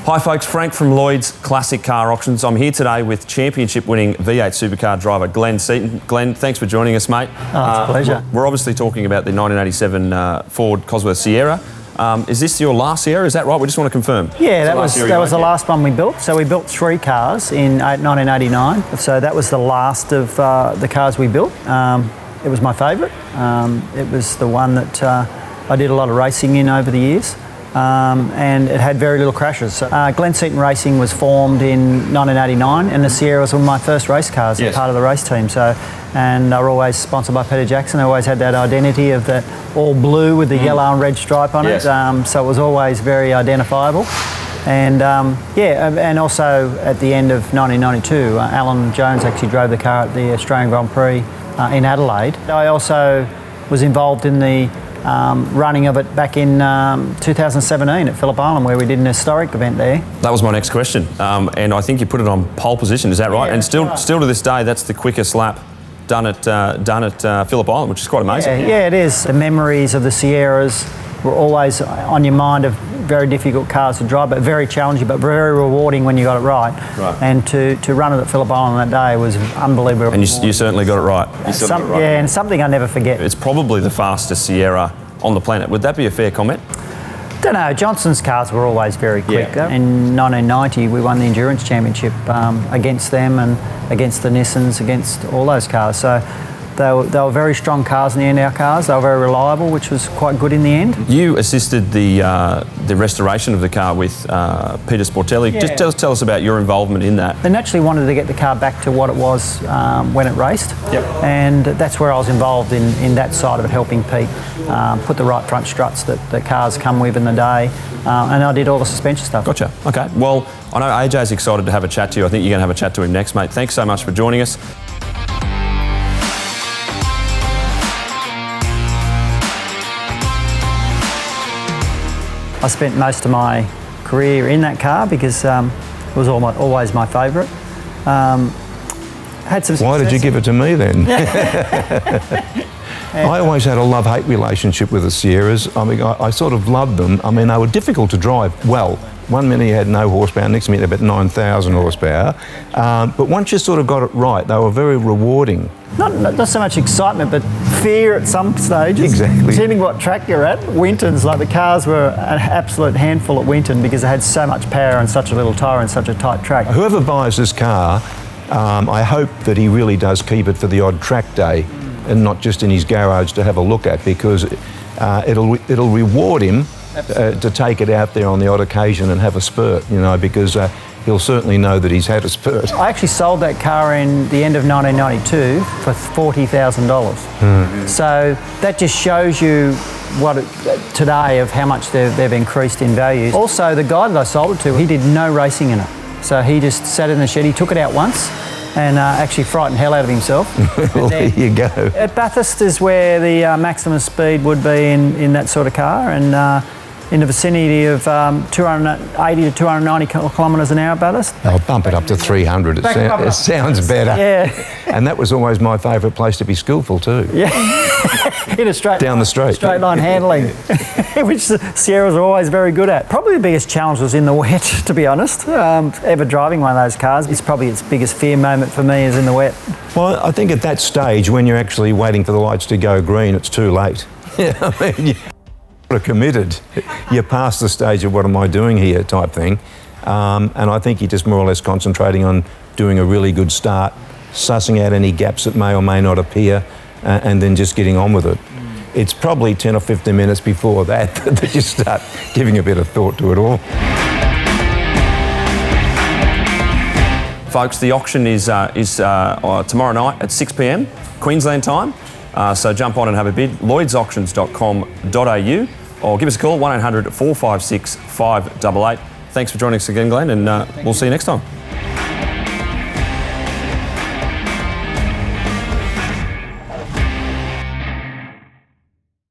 Hi folks, Frank from Lloyd's Classic Car Auctions. I'm here today with championship-winning V8 supercar driver Glenn Seton. Glenn, thanks for joining us, mate. Oh, it's a pleasure. We're obviously talking about the 1987 Ford Cosworth Sierra. Is this your last Sierra? Is that right? We just want to confirm. Yeah, that was the last one we built. So we built 3 cars in 1989. So that was the last of the cars we built. It was my favourite. It was the one that I did a lot of racing in over the years. And it had very little crashes. Glenn Seton Racing was formed in 1989, and the Sierras were my first race cars as part of the race team. And they were always sponsored by Peter Jackson. They always had that identity of that all blue with the yellow and red stripe on it. So it was always very identifiable. And and also at the end of 1992, Alan Jones actually drove the car at the Australian Grand Prix in Adelaide. I also was involved in the running of it back in 2017 at Phillip Island, where we did an historic event there. That was my next question, and I think you put it on pole position. Is that right? Yeah, and still to this day, that's the quickest lap done at Phillip Island, which is quite amazing. Yeah, it is. The memories of the Sierras were always on your mind, of very difficult cars to drive, but very challenging, but very rewarding when you got it right. And to run it at Phillip Island that day was unbelievable. And you certainly got it right. Yeah, and something I never forget. It's probably the fastest Sierra on the planet. Would that be a fair comment? Don't know. Johnson's cars were always very quick. Yeah. In 1990, we won the Endurance Championship against them and against the Nissans, against all those cars. So they were very strong cars in the end, our cars. They were very reliable, which was quite good in the end. You assisted the restoration of the car with Peter Sportelli. Yeah. Just tell us about your involvement in that. They naturally wanted to get the car back to what it was when it raced. And that's where I was involved in that side of it, helping Pete put the right front struts that the cars come with in the day. And I did all the suspension stuff. Gotcha. Okay. Well, I know AJ's excited to have a chat to you. I think you're going to have a chat to him next, mate. Thanks so much for joining us. I spent most of my career in that car because it was always my favourite. Had some. Why did you give it to me then? I always had a love-hate relationship with the Sierras. I mean, I sort of loved them. I mean, they were difficult to drive. Well, one minute you had no horsepower, next minute about 9,000 horsepower. But once you sort of got it right, they were very rewarding. Not so much excitement, but fear at some stages. Exactly. Depending what track you're at. Winton's, like the cars were an absolute handful at Winton because they had so much power and such a little tyre and such a tight track. Whoever buys this car, I hope that he really does keep it for the odd track day and not just in his garage to have a look at, because it'll reward him to take it out there on the odd occasion and have a spurt, you know, because he'll certainly know that he's had a spurt. I actually sold that car in the end of 1992 for $40,000. So that just shows you today of how much they've increased in value. Also, the guy that I sold it to, he did no racing in it. So he just sat in the shed, he took it out once and actually frightened hell out of himself. Well, there you go. At Bathurst is where the maximum speed would be in that sort of car, and in the vicinity of 280 to 290 kilometres an hour at Bathurst. I'll bump it up to 300. It sounds better. Yeah. And that was always my favourite place to be skillful too. Yeah. In a down the straight line handling, which the Sierras are always very good at. Probably the biggest challenge was in the wet, to be honest. Ever driving one of those cars, it's probably its biggest fear moment for me is in the wet. Well, I think at that stage, when you're actually waiting for the lights to go green, it's too late. I mean, you're committed. You're past the stage of what am I doing here type thing. And I think you're just more or less concentrating on doing a really good start, sussing out any gaps that may or may not appear, and then just getting on with it. It's probably 10 or 15 minutes before that you start giving a bit of thought to it all. Folks, the auction is tomorrow night at 6 p.m, Queensland time. So jump on and have a bid, lloydsauctions.com.au, or give us a call, 1800 456 588. Thanks for joining us again, Glenn, and we'll see you next time.